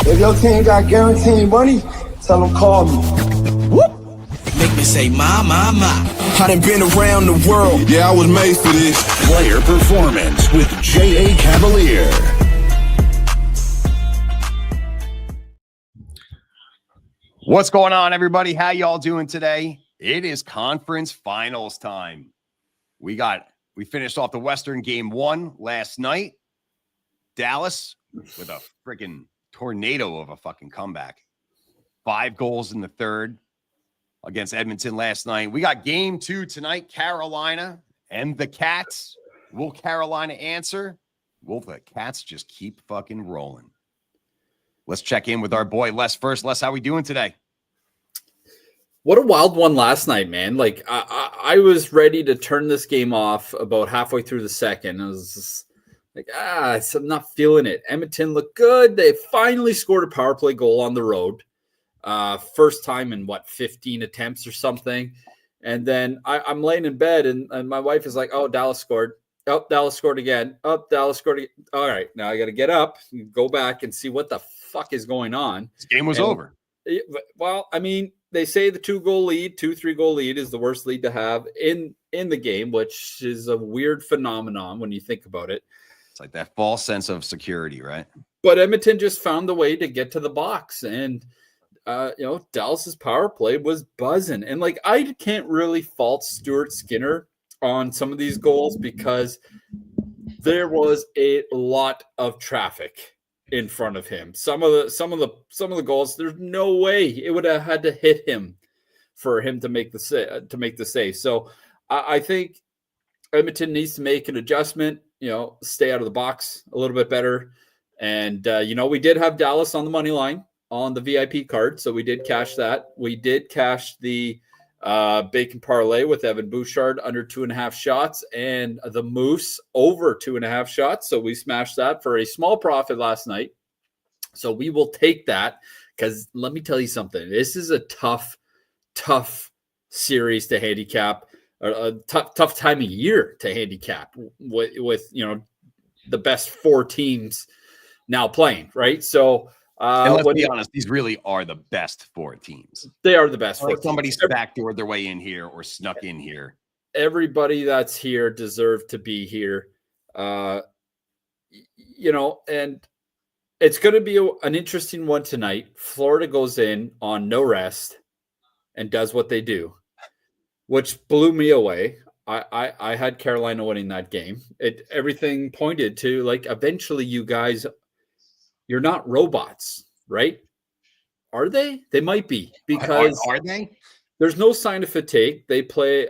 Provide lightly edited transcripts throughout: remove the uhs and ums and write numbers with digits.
If your team got guaranteed money, tell them call me. Whoop. Make me say, my. I done been around the world. Yeah, I was made for this. Player performance with J.A. Cavalier. What's going on, everybody? How y'all doing today? It is conference finals time. We finished off the Western game 1 last night. Dallas with a freaking tornado of a fucking comeback. 5 goals in the third against Edmonton last night. We got game 2 tonight, Carolina and the Cats. Will Carolina answer? Will the Cats just keep fucking rolling? Let's check in with our boy Les first. Les, how we doing today? What a wild one last night, man. Like, I was ready to turn this game off about halfway through the second. I was just like, I'm not feeling it. Edmonton looked good. They finally scored a power play goal on the road. First time in, 15 attempts or something. And then I'm laying in bed, and my wife is like, oh, Dallas scored. Oh, Dallas scored again. Oh, Dallas scored again. All right, now I got to get up, go back and see what the fuck is going on. This game was over. Well, I mean, they say the 2-3 goal lead is the worst lead to have in the game, which is a weird phenomenon when you think about it. It's like that false sense of security, right? But Edmonton just found the way to get to the box, and Dallas's power play was buzzing. And like, I can't really fault Stuart Skinner on some of these goals because there was a lot of traffic in front of him. Some of the goals, there's no way it would have had to hit him for him to make the save. So I think Edmonton needs to make an adjustment, stay out of the box a little bit better. And we did have Dallas on the money line on the VIP card, so we did cash that. We did cash the bacon parlay with Evan Bouchard under 2.5 shots and the Moose over 2.5 shots. So we smashed that for a small profit last night. So we will take that, because let me tell you something. This is a tough series to handicap, a tough time of year to handicap with the best 4 teams now playing, right? So and let's be honest, these really are the best 4 teams. They are the best 4 teams. Somebody's backdoored their way in here or snuck in here. Everybody that's here deserved to be here. And it's going to be an interesting one tonight. Florida goes in on no rest and does what they do, which blew me away. I had Carolina winning that game. Everything pointed to, like, eventually you guys, you're not robots, right? Are they? They might be, because are they? There's no sign of fatigue. They play,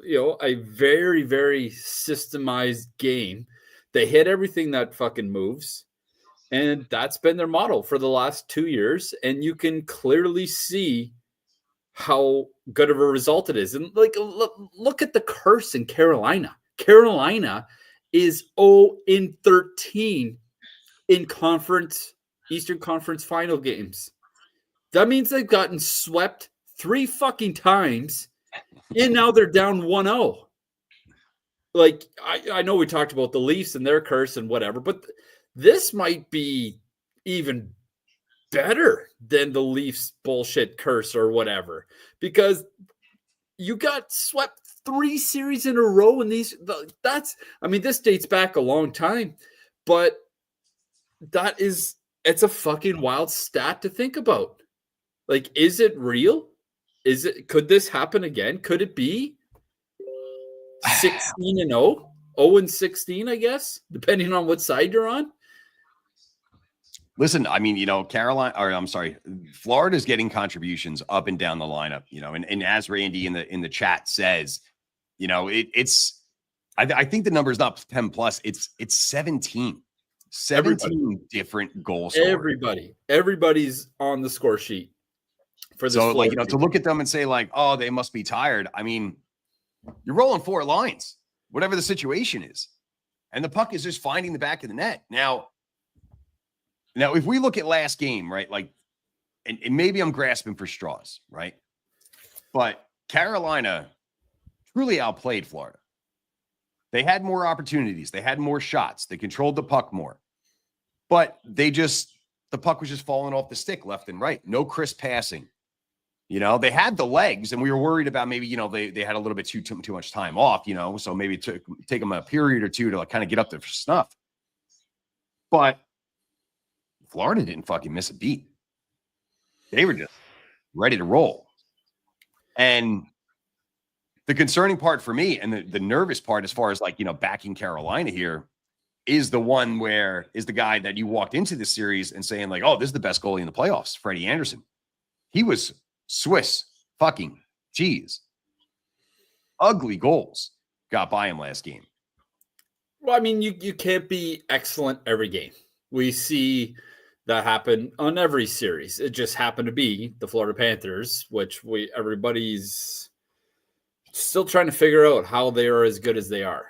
a very, very systemized game. They hit everything that fucking moves, and that's been their model for the last 2 years. And you can clearly see how good of a result it is. And like, look at the curse in Carolina. Carolina is 0-13 in Eastern Conference final games. That means they've gotten swept 3 fucking times, and now they're down 1-0. Like, I know we talked about the Leafs and their curse and whatever, but this might be even better than the Leafs bullshit curse or whatever, because you got swept 3 series in a row, and this dates back a long time, but it's a fucking wild stat to think about. Like, is it real? Could this happen again? Could it be 16-0, 0-16, I guess, depending on what side you're on? Listen, I mean, Florida's getting contributions up and down the lineup, and as Randy in the chat says, I think the number is not 10 plus, it's 17. 17 different goal scorers. Everybody's on the score sheet for this. So, to look at them and say, like, oh, they must be tired. I mean, you're rolling 4 lines, whatever the situation is, and the puck is just finding the back of the net. Now, if we look at last game, right, like, and maybe I'm grasping for straws, right, but Carolina truly outplayed Florida. They had more opportunities. They had more shots. They controlled the puck more. But they just the puck was just falling off the stick left and right. No crisp passing. You know, they had the legs, and we were worried about maybe, you know, they had a little bit too much time off, you know, so maybe take them a period or two to like kind of get up to snuff. But Florida didn't fucking miss a beat. They were just ready to roll. And the concerning part for me, and the nervous part as far as like, you know, backing Carolina here, is the one where is the guy that you walked into this series and saying like, oh, this is the best goalie in the playoffs, Freddie Anderson. He was Swiss fucking cheese. Ugly goals got by him last game. Well, I mean, you can't be excellent every game. We see that happen on every series. It just happened to be the Florida Panthers, which everybody's still trying to figure out how they are as good as they are.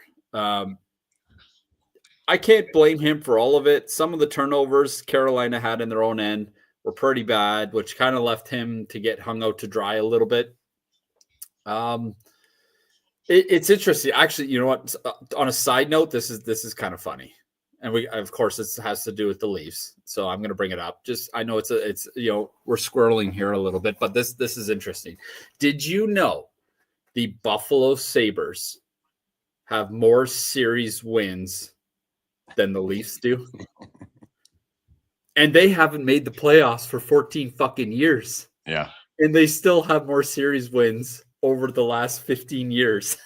I can't blame him for all of it. Some of the turnovers Carolina had in their own end were pretty bad, which kind of left him to get hung out to dry a little bit. It's interesting. Actually, you know what? On a side note, this is kind of funny. And of course, this has to do with the Leafs. So I'm going to bring it up. Just, I know it's you know, we're squirreling here a little bit, but this is interesting. Did you know the Buffalo Sabres have more series wins than the Leafs do? And they haven't made the playoffs for 14 fucking years. Yeah. And they still have more series wins over the last 15 years.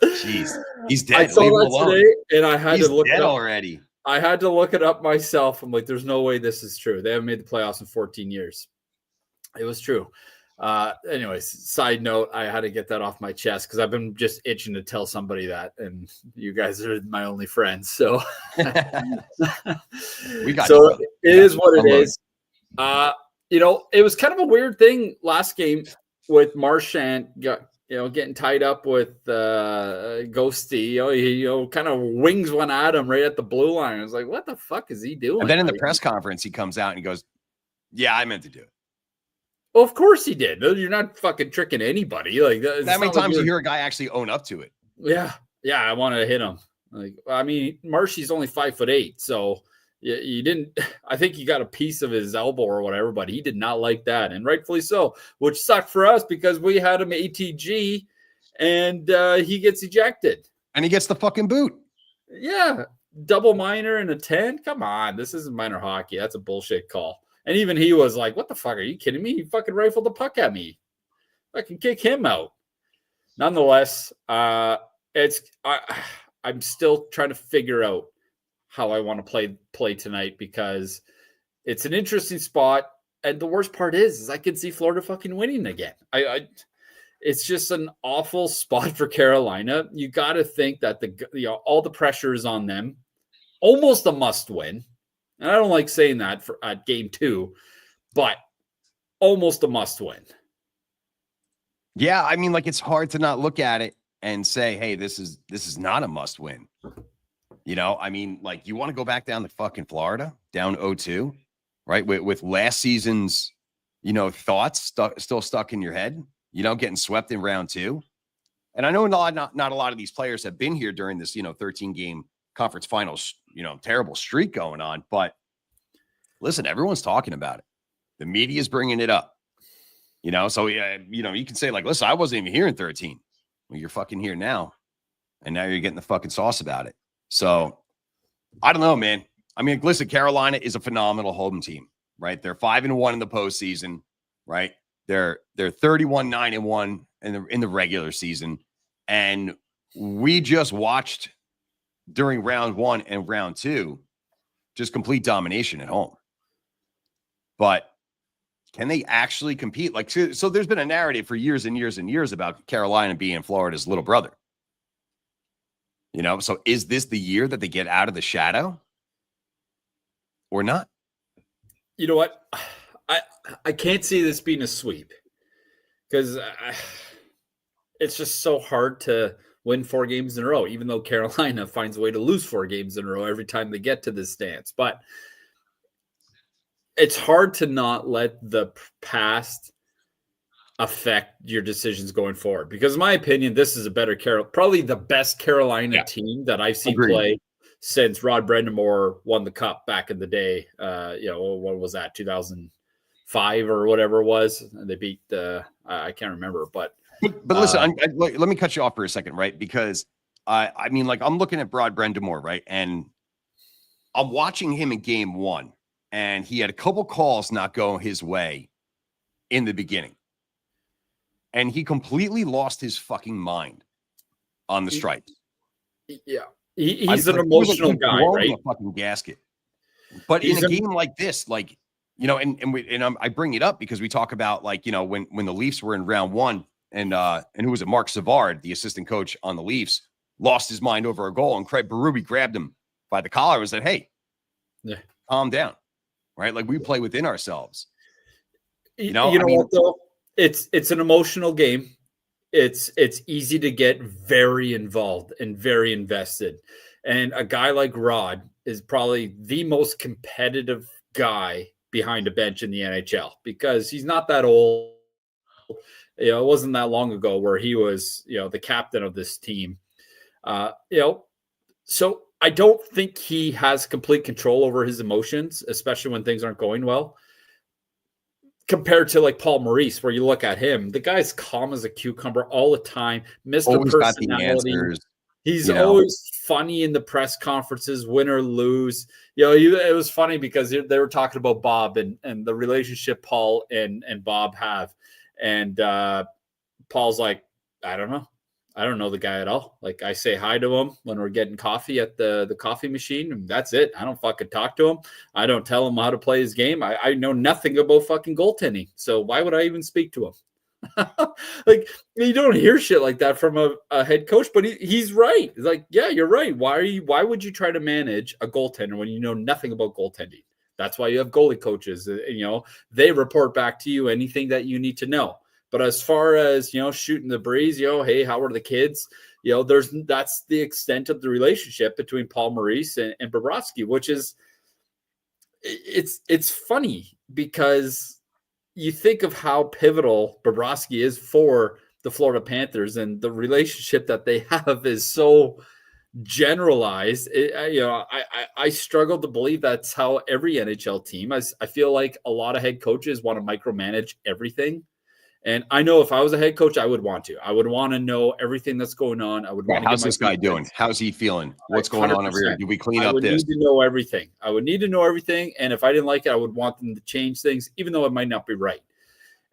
Jeez. He's dead. I saw Leave him that alone. today, and I had He's to look dead it up already. I had to look it up myself. I'm like, there's no way this is true. They haven't made the playoffs in 14 years. It was true. Anyways, side note, I had to get that off my chest because I've been just itching to tell somebody that, and you guys are my only friends. So We got so you, it is what it is. You know, it was kind of a weird thing last game with Marchand getting tied up with Ghosty. He kind of wings one at him right at the blue line. I was like, what the fuck is he doing? And then in the press conference, he comes out and he goes, yeah, I meant to do it. Well, of course he did. You're not fucking tricking anybody. Like How many times you hear a guy actually own up to it? Yeah, I wanted to hit him. Like, I mean, Marshy's only 5'8", so you didn't. I think he got a piece of his elbow or whatever, but he did not like that, and rightfully so. Which sucked for us because we had him ATG, and he gets ejected, and he gets the fucking boot. Yeah, double minor and a 10. Come on, this isn't minor hockey. That's a bullshit call. And even he was like, what the fuck? Are you kidding me? He fucking rifled the puck at me. I can kick him out. Nonetheless, I'm still trying to figure out how I want to play tonight because it's an interesting spot. And the worst part is I can see Florida fucking winning again. It's just an awful spot for Carolina. You got to think that all the pressure is on them. Almost a must win. And I don't like saying that at game 2, but almost a must win. Yeah, I mean, like it's hard to not look at it and say, hey, this is not a must win. You know, I mean, like you want to go back down to fucking Florida, down 0-2, right? With last season's, thoughts still stuck in your head, getting swept in round 2. And I know not a lot of these players have been here during this, 13-game conference finals, terrible streak going on. But listen, everyone's talking about it. The media is bringing it up, so, you can say like, listen, I wasn't even here in 13. Well, you're fucking here now. And now you're getting the fucking sauce about it. So I don't know, man. I mean, listen, Carolina is a phenomenal home team, right? They're 5-1 in the postseason, right? They're 31-9-1 in the regular season. And we just watched during round 1 and round 2, just complete domination at home. But can they actually compete? Like, so there's been a narrative for years and years and years about Carolina being Florida's little brother. So is this the year that they get out of the shadow or not? You know what? I can't see this being a sweep because it's just so hard to win 4 games in a row, even though Carolina finds a way to lose 4 games in a row every time they get to this stance. But it's hard to not let the past affect your decisions going forward. Because in my opinion, this is a better probably the best Carolina team that I've seen play since Rod Brendamore won the cup back in the day. What was that, 2005 or whatever it was? And they beat I can't remember, but listen, let me cut you off for a second, right? Because I mean, like, I'm looking at Rod Brendamore, right? And I'm watching him in game one, and he had a couple calls not go his way in the beginning. And he completely lost his fucking mind on the stripes. Yeah. He's an emotional guy, right? A fucking gasket. But in a game like this, like, you know, I bring it up because we talk about, like, you know, when the Leafs were in round one, and who was it? Mark Savard, the assistant coach on the Leafs, lost his mind over a goal, and Craig Berube grabbed him by the collar and said, "Hey, calm down." Right? Like, we play within ourselves. You know what, though? It's an emotional game. It's easy to get very involved and very invested. And a guy like Rod is probably the most competitive guy behind a bench in the NHL, because he's not that old. You know, it wasn't that long ago where he was, you know, the captain of this team. So I don't think he has complete control over his emotions, especially when things aren't going well. Compared to like Paul Maurice, where you look at him, the guy's calm as a cucumber all the time. Mr. Always Personality. got the answers. He's always funny in the press conferences, win or lose. You know, it was funny because they were talking about Bob and the relationship Paul and Bob have. And Paul's like, I don't know. I don't know the guy at all. Like, I say hi to him when we're getting coffee at the coffee machine, and that's it. I don't fucking talk to him. I don't tell him how to play his game. I know nothing about fucking goaltending. So why would I even speak to him? Like, you don't hear shit like that from a head coach, but he's right. He's like, yeah, you're right. Why would you try to manage a goaltender when you know nothing about goaltending? That's why you have goalie coaches. You know, they report back to you anything that you need to know. But as far as, you know, shooting the breeze, you know, hey, how are the kids? You know, that's the extent of the relationship between Paul Maurice and Bobrovsky, which is, it's funny because you think of how pivotal Bobrovsky is for the Florida Panthers, and the relationship that they have is so generalized. I struggle to believe that's how every NHL team. I feel like a lot of head coaches want to micromanage everything. And I know if I was a head coach, I would want to. I would want to know everything that's going on. I would want how's this guy doing? How's he feeling? What's going on over here? Do we clean up this? I would need to know everything. I would need to know everything. And if I didn't like it, I would want them to change things, even though it might not be right.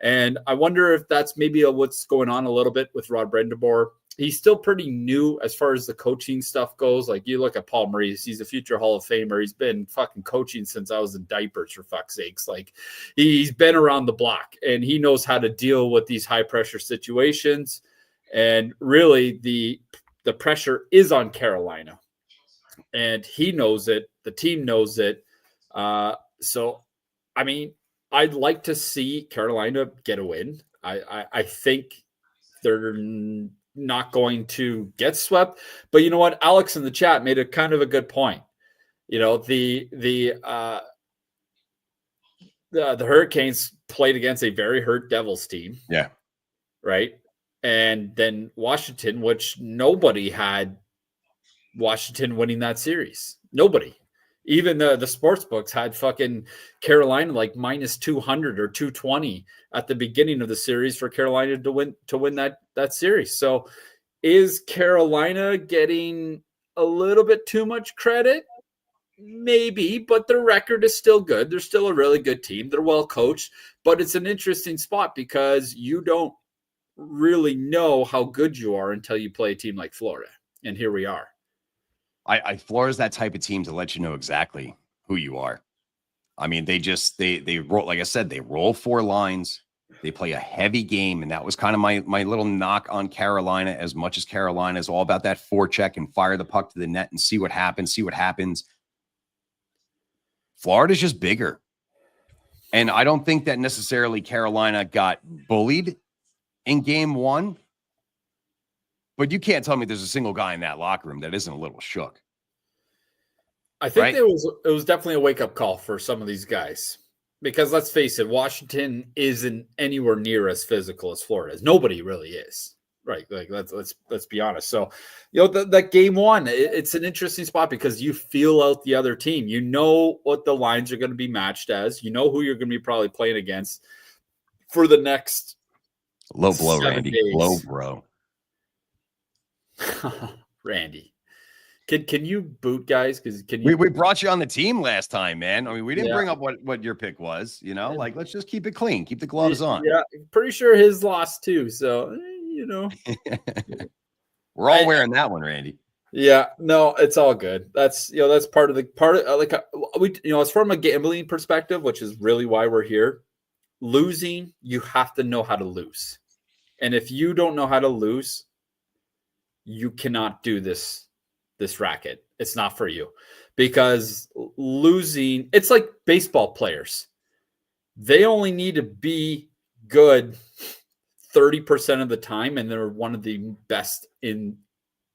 And I wonder if that's maybe what's going on a little bit with Rod Brendamore. He's still pretty new as far as the coaching stuff goes. Like, you look at Paul Maurice, he's a future Hall of Famer. He's been fucking coaching since I was in diapers, for fuck's sakes. Like, he's been around the block, and he knows how to deal with these high pressure situations. And really the pressure is on Carolina, and he knows it. The team knows it. So, I mean, I'd like to see Carolina get a win. I think they're not going to get swept, but you know what? Alex in the chat made a kind of a good point. You know, the Hurricanes played against a very hurt Devils team. Yeah. Right. And then Washington, which nobody had Washington winning that series. Nobody. Even the sports books had fucking Carolina like minus 200 or 220 at the beginning of the series for Carolina to win that series. So is Carolina getting a little bit too much credit? Maybe, but their record is still good. They're still a really good team. They're well coached, but it's an interesting spot because you don't really know how good you are until you play a team like Florida. And here we are. Florida's that type of team to let you know exactly who you are. I mean, they roll, like I said, they roll four lines. They play a heavy game, and that was kind of my little knock on Carolina. As much as Carolina is all about that forecheck and fire the puck to the net and see what happens. Florida's just bigger, and I don't think that necessarily Carolina got bullied in game one. But you can't tell me there's a single guy in that locker room that isn't a little shook. I think it was definitely a wake-up call for some of these guys. Because let's face it, Washington isn't anywhere near as physical as Florida is. Nobody really is. Right. Like let's be honest. So, that game one, it's an interesting spot because you feel out the other team. You know what the lines are going to be matched as. You know who you're going to be probably playing against for the next Low blow, 7 Randy. days. Low blow. Randy. Can you boot guys? Because we brought you on the team last time, man. I mean, we didn't bring up what your pick was, like let's just keep it clean, keep the gloves on. Yeah, pretty sure his lost too. So we're all wearing that one, Randy. Yeah, no, it's all good. That's that's part of it's from a gambling perspective, which is really why we're here. Losing, you have to know how to lose, and if you don't know how to lose, you cannot do this racket. It's not for you, because losing, it's like baseball players. They only need to be good 30% of the time, and they're one of the best in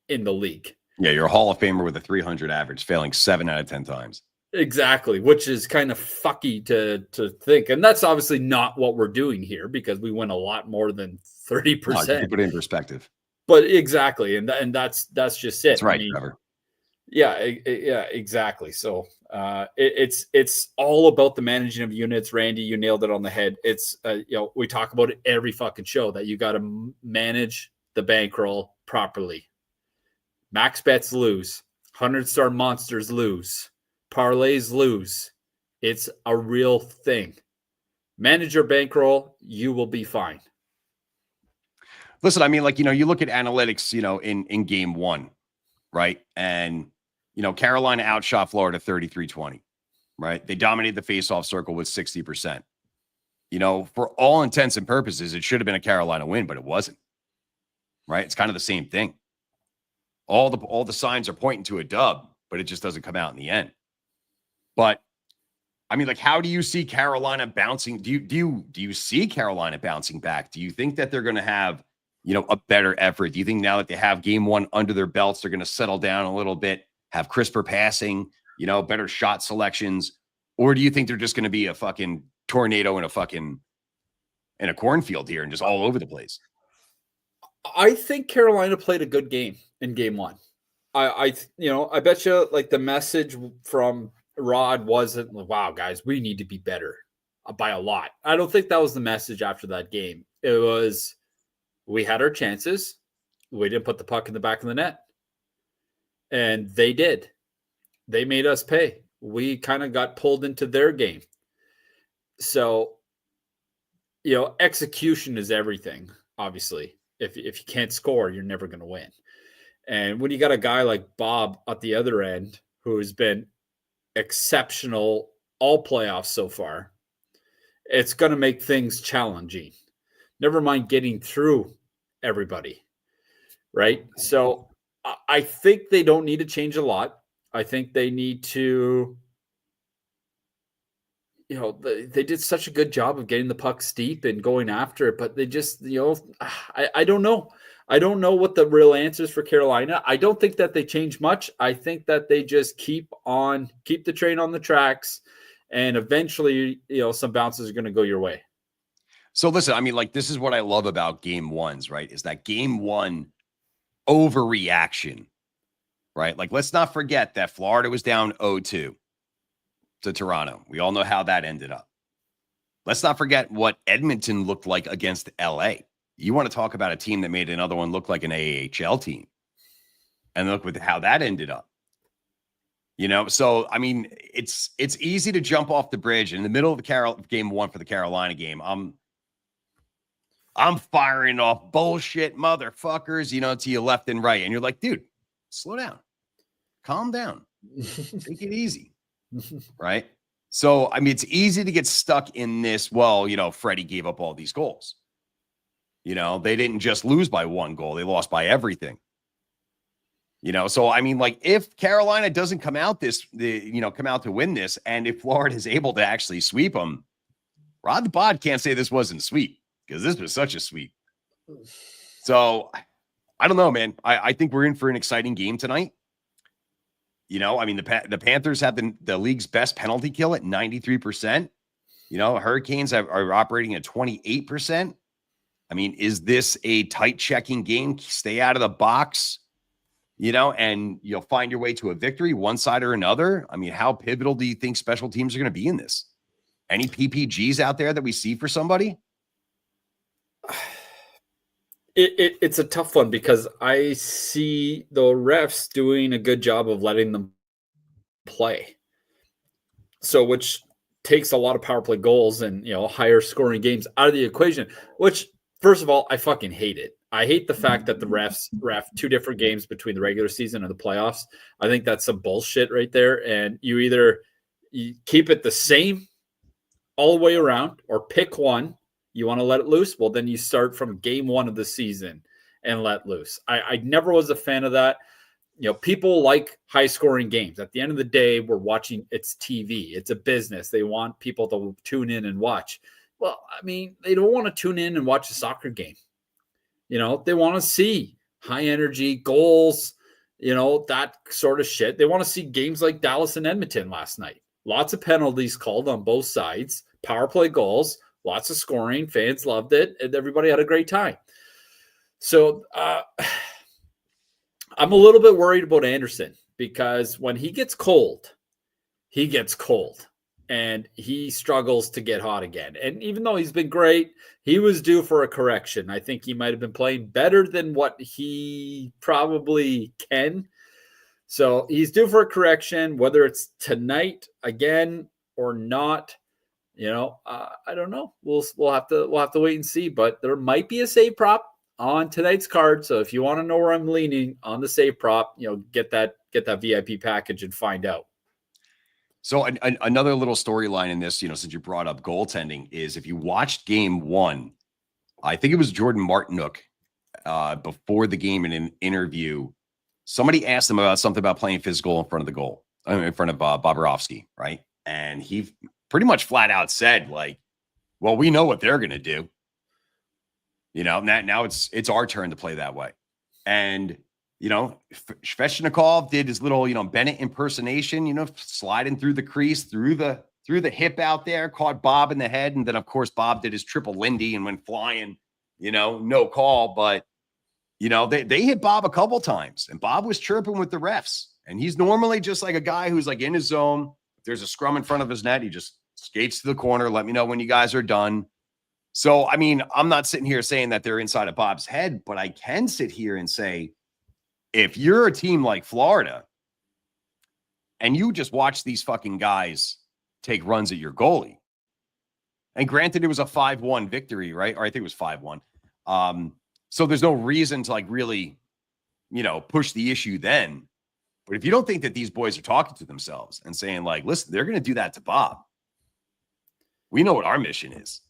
the league. Yeah, you're a Hall of Famer with a 300 average, failing 7 out of 10 times. Exactly, which is kind of fucky to think. And that's obviously not what we're doing here, because we win a lot more than 30%. No, put it in perspective. But exactly, and that's just it. That's right, Trevor. Yeah, exactly. So it's all about the managing of units. Randy, you nailed it on the head. It's we talk about it every fucking show that you got to manage the bankroll properly. Max bets lose, 100-star monsters lose, parlays lose. It's a real thing. Manage your bankroll, you will be fine. Listen, I mean, you look at analytics, in game one, right? And Carolina outshot Florida 33-20, right? They dominated the faceoff circle with 60%. For all intents and purposes, it should have been a Carolina win, but it wasn't. Right? It's kind of the same thing. All the signs are pointing to a dub, but it just doesn't come out in the end. But I mean, how do you see Carolina bouncing? Do you see Carolina bouncing back? Do you think that they're going to have, a better effort? Do you think now that they have game one under their belts, they're going to settle down a little bit, have crisper passing, better shot selections? Or do you think they're just going to be a fucking tornado in a cornfield here and just all over the place? I think Carolina played a good game in game one. I bet you the message from Rod wasn't, wow, guys, we need to be better by a lot. I don't think that was the message after that game. It was, we had our chances. We didn't put the puck in the back of the net. And they did. They made us pay. We kind of got pulled into their game. So, execution is everything, obviously. If you can't score, you're never going to win. And when you got a guy like Bob at the other end, who has been exceptional all playoffs so far, it's going to make things challenging. Never mind getting through everybody, right? So I think they don't need to change a lot. I think they need to, they did such a good job of getting the pucks deep and going after it, but they just, I don't know. I don't know what the real answer is for Carolina. I don't think that they change much. I think that they just keep the train on the tracks, and eventually, some bounces are going to go your way. So listen, I mean, this is what I love about game ones, right? Is that game one overreaction, right? Let's not forget that Florida was down 0-2 to Toronto. We all know how that ended up. Let's not forget what Edmonton looked like against LA. You want to talk about a team that made another one look like an AHL team. And look with how that ended up. So I mean, it's easy to jump off the bridge in the middle of the game one for the Carolina game. I'm firing off bullshit motherfuckers, to your left and right. And you're like, dude, slow down. Calm down. Take it easy. Right? So, I mean, it's easy to get stuck in this. Well, Freddie gave up all these goals. They didn't just lose by one goal. They lost by everything. So, I mean, if Carolina doesn't come out to win this, and if Florida is able to actually sweep them, Rod the Bod can't say this wasn't sweet, because this was such a sweep. So, I don't know, man. I think we're in for an exciting game tonight. I mean, the Panthers have the league's best penalty kill at 93%. Hurricanes are operating at 28%. I mean, is this a tight checking game? Stay out of the box, and you'll find your way to a victory, one side or another. I mean, how pivotal do you think special teams are going to be in this? Any PPGs out there that we see for somebody? It's a tough one because I see the refs doing a good job of letting them play. So, which takes a lot of power play goals and, higher scoring games out of the equation, which, first of all, I fucking hate it. I hate the fact that the refs ref two different games between the regular season and the playoffs. I think that's some bullshit right there. And you keep it the same all the way around or pick one. You want to let it loose? Well, then you start from game one of the season and let loose. I never was a fan of that. People like high scoring games. At the end of the day, we're watching, it's TV. It's a business. They want people to tune in and watch. Well, I mean, they don't want to tune in and watch a soccer game. They want to see high energy goals, that sort of shit. They want to see games like Dallas and Edmonton last night. Lots of penalties called on both sides, power play goals, lots of scoring. Fans loved it, and everybody had a great time. So I'm a little bit worried about Anderson because when he gets cold, and he struggles to get hot again. And even though he's been great, he was due for a correction. I think he might have been playing better than what he probably can. So he's due for a correction, whether it's tonight again or not. I don't know. We'll have to wait and see. But there might be a save prop on tonight's card. So if you want to know where I'm leaning on the save prop, get that VIP package and find out. So another little storyline in this, since you brought up goaltending, is if you watched game one, I think it was Jordan Martinook before the game in an interview, somebody asked him about something about playing physical in front of the goal, in front of Bobrovsky, right? And he pretty much flat out said, well, we know what they're going to do. Now it's our turn to play that way. And Svechnikov did his little, Bennett impersonation, sliding through the crease, through the hip out there, caught Bob in the head. And then, of course, Bob did his triple Lindy and went flying, no call. But, they hit Bob a couple times and Bob was chirping with the refs. And he's normally just like a guy who's in his zone. If there's a scrum in front of his net, he just skates to the corner. Let me know when you guys are done. So, I mean, I'm not sitting here saying that they're inside of Bob's head, but I can sit here and say, if you're a team like Florida and you just watch these fucking guys take runs at your goalie, and granted it was a 5-1 victory, right? Or I think it was 5-1. So there's no reason to really, push the issue then. But if you don't think that these boys are talking to themselves and saying listen, they're going to do that to Bob. We know what our mission is.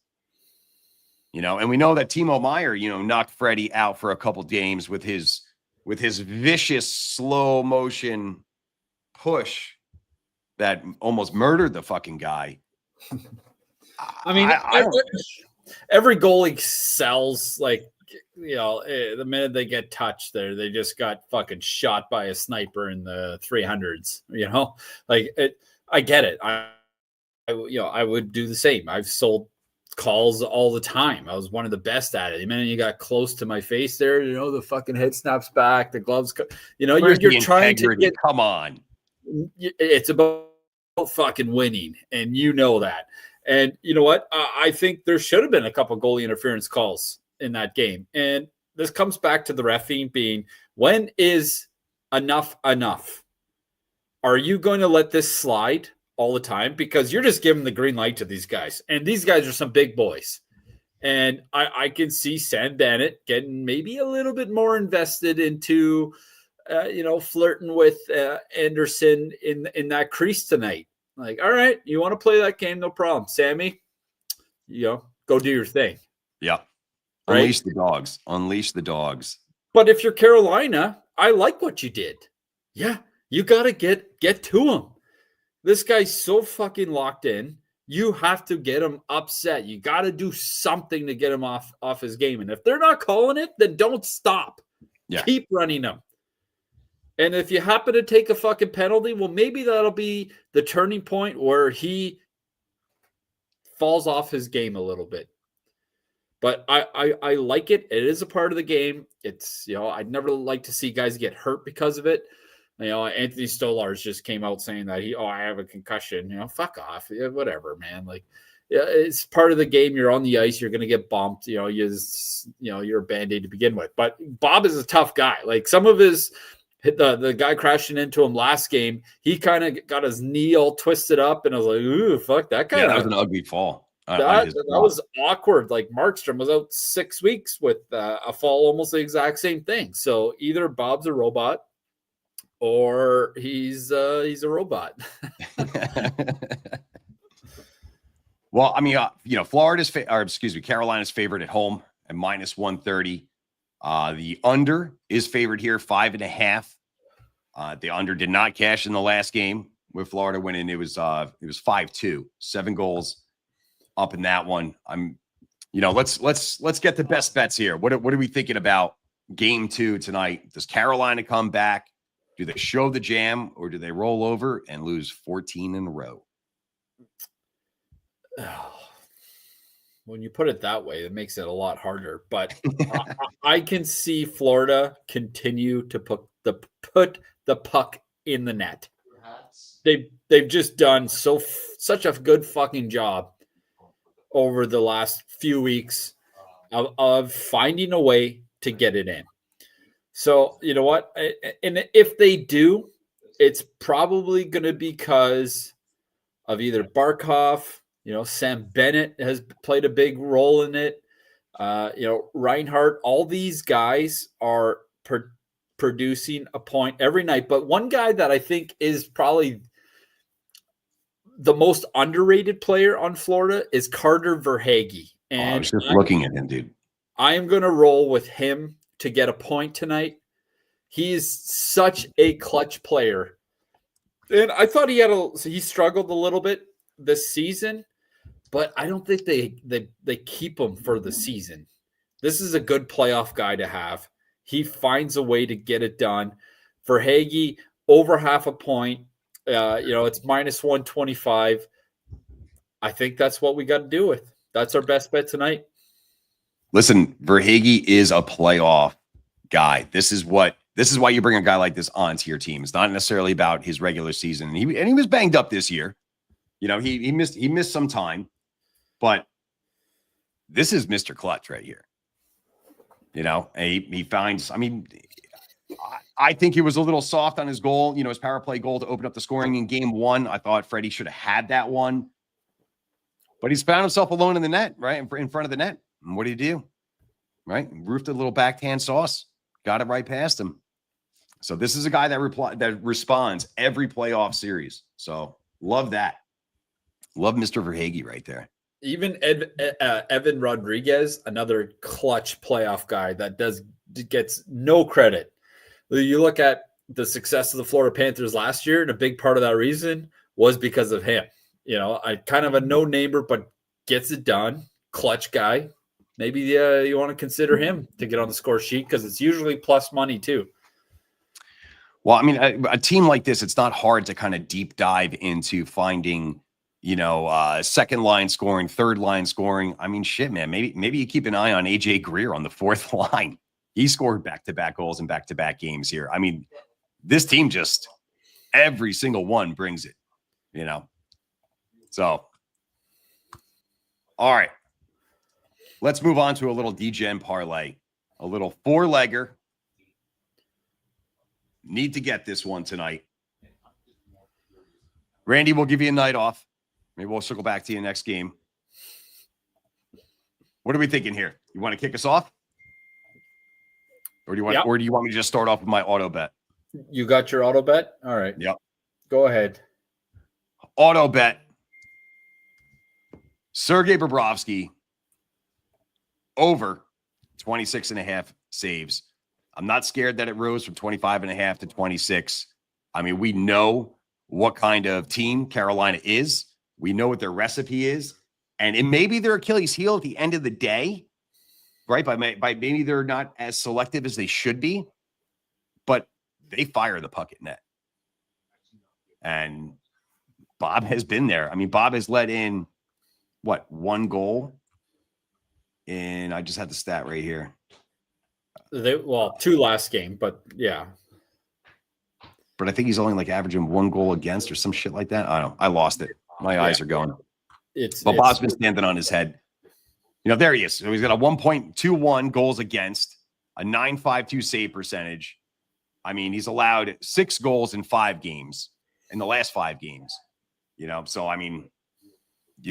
And we know that Timo Meier, knocked Freddie out for a couple games with his vicious slow motion push that almost murdered the fucking guy. I mean, every goalie sells the minute they get touched there, they just got fucking shot by a sniper in the 300s, I get it. I would do the same. I've sold calls all the time. I was one of the best at it. The minute you got close to my face there, the fucking head snaps back, the gloves, you're trying to get, come on. It's about fucking winning. And that. And you know what? I think there should have been a couple goalie interference calls in that game. And this comes back to the reffing being, when is enough enough? Are you going to let this slide all the time? Because you're just giving the green light to these guys. And these guys are some big boys. And I can see Sam Bennett getting maybe a little bit more invested into, flirting with Anderson in that crease tonight. All right, you want to play that game? No problem. Sammy, go do your thing. Yeah. Right? Unleash the dogs. But if you're Carolina, I like what you did. Yeah, you got to get to him. This guy's so fucking locked in. You have to get him upset. You got to do something to get him off his game. And if they're not calling it, then don't stop. Yeah. Keep running them. And if you happen to take a fucking penalty, well, maybe that'll be the turning point where he falls off his game a little bit. But I like it. It is a part of the game. It's, I'd never like to see guys get hurt because of it. Anthony Stolarz just came out saying that I have a concussion. Fuck off. Yeah, whatever, man. Like, yeah, it's part of the game. You're on the ice. You're going to get bumped. You're a Band-Aid to begin with. But Bob is a tough guy. Like, some of his the guy crashing into him last game, he kind of got his knee all twisted up, and I was like, ooh, fuck, that kind of. Yeah, that was an ugly fall. That was awkward. Like, Markstrom was out 6 weeks with a fall, almost the exact same thing. So either Bob's a robot or he's a robot. Well, I mean, Carolina's favorite at home at -130. The under is favored here, 5.5. The under did not cash in the last game with Florida winning. It was 5-2, 7 goals up in that one. Let's get the best bets here. What are we thinking about game 2 tonight? Does Carolina come back? Do they show the jam, or do they roll over and lose 14 in a row? When you put it that way, it makes it a lot harder. But I can see Florida continue to put the puck in the net. They've just done such a good fucking job over the last few weeks of finding a way to get it in. So, you know what? And if they do, it's probably going to be because of either Barkov, Sam Bennett has played a big role in it. Reinhart, all these guys are producing a point every night. But one guy that I think is probably the most underrated player on Florida is Carter Verhaeghe. And I was just looking at him, dude. I am going to roll with him to get a point tonight. He's such a clutch player. And I thought he struggled a little bit this season, but I don't think they keep him for the season. This is a good playoff guy to have. He finds a way to get it done. Verhaeghe, over half a point. It's -125. I think that's what we got to do with. That's our best bet tonight. Listen, Verhaeghe is a playoff guy. This is why you bring a guy like this onto your team. It's not necessarily about his regular season. He was banged up this year. He missed some time, but this is Mr. Clutch right here. And he finds. I mean, I think he was a little soft on his goal. His power play goal to open up the scoring in game 1. I thought Freddie should have had that one, but he's found himself alone in the net, right in front of the net. And what do you do? Right, roofed a little backhand sauce, got it right past him. So this is a guy that responds every playoff series. So love that. Love Mr. Verhaeghe right there. Even Evan Rodriguez, another clutch playoff guy that gets no credit. You look at the success of the Florida Panthers last year, and a big part of that reason was because of him. Kind of a no-namer, but gets it done. Clutch guy. Maybe you want to consider him to get on the score sheet because it's usually plus money too. Well, I mean, a team like this, it's not hard to kind of deep dive into finding, second line scoring, third line scoring. I mean, shit, man, maybe you keep an eye on AJ Greer on the fourth line. He scored back-to-back goals in back-to-back games here. I mean, this team just every single one brings it, So, all right. Let's move on to a little DGen parlay, a little 4-legger. Need to get this one tonight. Randy, we'll give you a night off. Maybe we'll circle back to you next game. What are we thinking here? You want to kick us off? Or do you want me to just start off with my auto bet? You got your auto bet? All right. Yep. Go ahead. Auto bet. Sergei Bobrovsky over 26.5 saves. I'm not scared that it rose from 25.5 to 26. I mean, we know what kind of team Carolina is. We know what their recipe is. And it may be their Achilles heel at the end of the day, right? By maybe they're not as selective as they should be, but they fire the puck at net. And Bob has been there. I mean, Bob has let in, one goal in, I just had the stat right here. Two last game, but yeah. But I think he's only like averaging 1 goal against or some shit like that. I don't know. I lost it. My eyes are going. But Bob's been standing on his head. There he is. So he's got a 1.21 goals against, a 9.52 save percentage. I mean, he's allowed 6 goals in 5 games, in the last 5 games. So I mean,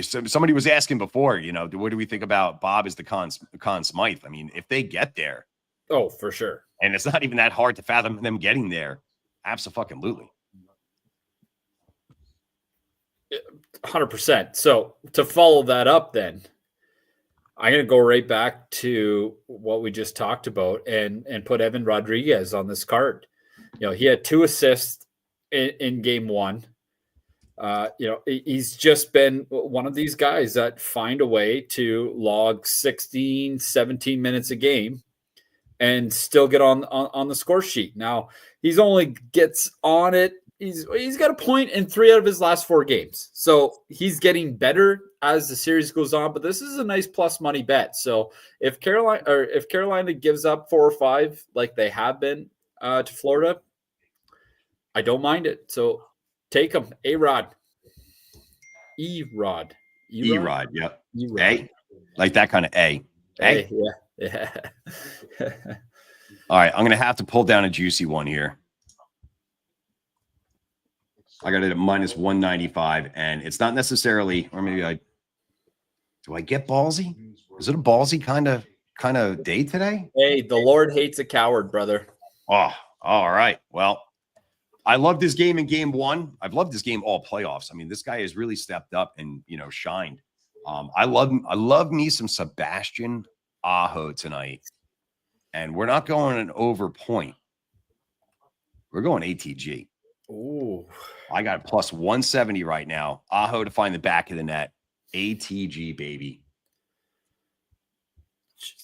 somebody was asking before, what do we think about Bob as the Conn Smythe? I mean, if they get there. Oh, for sure. And it's not even that hard to fathom them getting there. Abso-fucking-lutely. 100%. So to follow that up then, I'm going to go right back to what we just talked about and put Evan Rodriguez on this card. He had 2 assists in game 1. He's just been one of these guys that find a way to log 16, 17 minutes a game and still get on the score sheet. Now, he's only gets on it. He's got a point in 3 out of his last 4 games. So he's getting better as the series goes on, but this is a nice plus money bet. So if Carolina gives up 4 or 5 like they have been to Florida, I don't mind it. So take them. A-Rod. E-Rod. E-Rod, yep. E-Rod. A? Like that kind of A. A, yeah. All right, I'm going to have to pull down a juicy one here. I got it at minus 195, and it's not necessarily, or maybe do I get ballsy? Is it a ballsy kind of day today? Hey, the Lord hates a coward, brother. Oh, all right. Well, I loved this game in game 1. I've loved this game all playoffs. I mean, this guy has really stepped up and, shined. I love me some Sebastian Aho tonight. And we're not going an over point. We're going ATG. Ooh. I got plus 170 right now. Aho to find the back of the net. ATG, baby.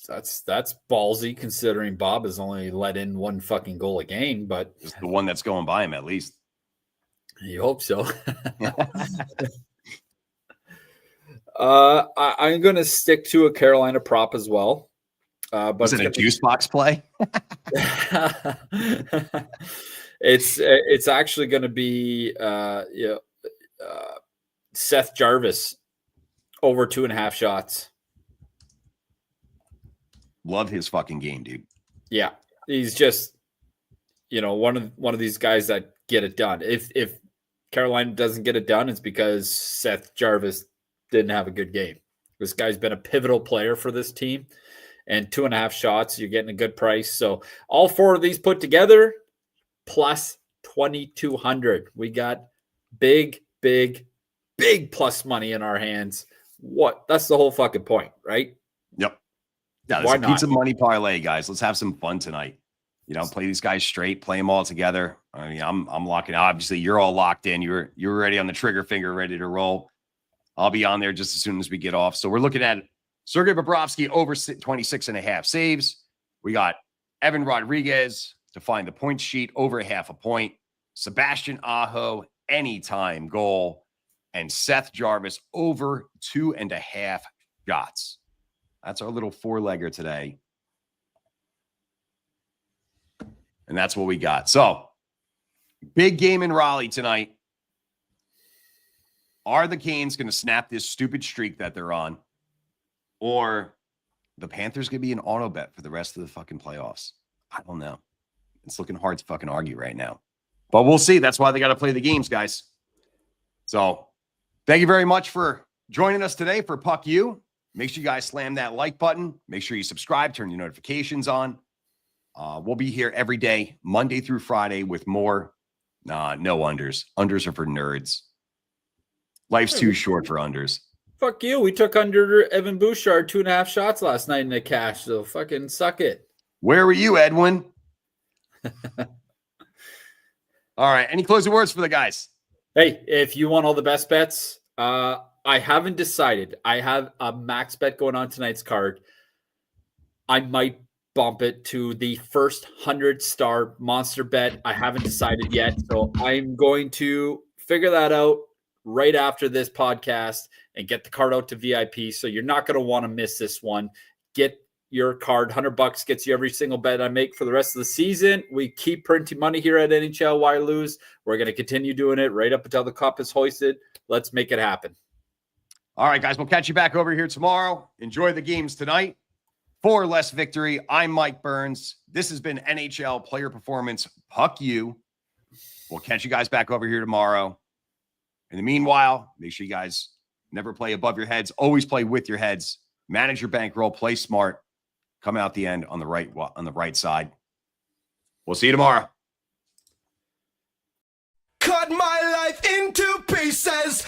That's ballsy considering Bob has only let in 1 fucking goal a game, but it's the one that's going by him at least. You hope so. I'm going to stick to a Carolina prop as well. But was it a juice box play? It's actually going to be Seth Jarvis over 2.5 shots. Love his fucking game, dude. Yeah, he's just one of these guys that get it done. If Carolina doesn't get it done, it's because Seth Jarvis didn't have a good game. This guy's been a pivotal player for this team, and 2.5 shots, you're getting a good price. So all 4 of these put together, plus 2,200. We got big plus money in our hands. That's the whole fucking point, right? Yep. Yeah, there's a pizza money parlay, guys. Let's have some fun tonight. Play these guys straight, play them all together. I mean, I'm locking. Obviously, you're all locked in. You're ready on the trigger finger, ready to roll. I'll be on there just as soon as we get off. So we're looking at Sergei Bobrovsky over 26.5 saves. We got Evan Rodriguez to find the point sheet over 0.5 point. Sebastian Aho anytime goal, and Seth Jarvis over 2.5 shots. That's our little 4-legger today. And that's what we got. So, big game in Raleigh tonight. Are the Canes going to snap this stupid streak that they're on? Or the Panthers going to be an auto bet for the rest of the fucking playoffs? I don't know. It's looking hard to fucking argue right now. But we'll see. That's why they got to play the games, guys. So, thank you very much for joining us today for Puck U. Make sure you guys slam that like button. Make sure you subscribe, turn your notifications on. We'll be here every day, Monday through Friday, with more. No unders. Unders are for nerds. Life's too short for unders. Fuck you. We took under Evan Bouchard 2.5 shots last night in the cash, so fucking suck it. Where were you, Edwin? All right. Any closing words for the guys? Hey, if you want all the best bets, I haven't decided. I have a max bet going on tonight's card. I might bump it to the first 100-star monster bet. I haven't decided yet. So I'm going to figure that out right after this podcast and get the card out to VIP. So you're not going to want to miss this one. get your card. $100 gets you every single bet I make for the rest of the season. We keep printing money here at NHL Ylose. We're going to continue doing it right up until the cup is hoisted. Let's make it happen. All right, guys, we'll catch you back over here tomorrow. Enjoy the games tonight. For Les Victory, I'm Mike Burns. This has been NHL Player Performance Puck You. We'll catch you guys back over here tomorrow. In the meanwhile, make sure you guys never play above your heads. Always play with your heads. Manage your bankroll. Play smart. Come out the end on the right side. We'll see you tomorrow. Cut my life into pieces.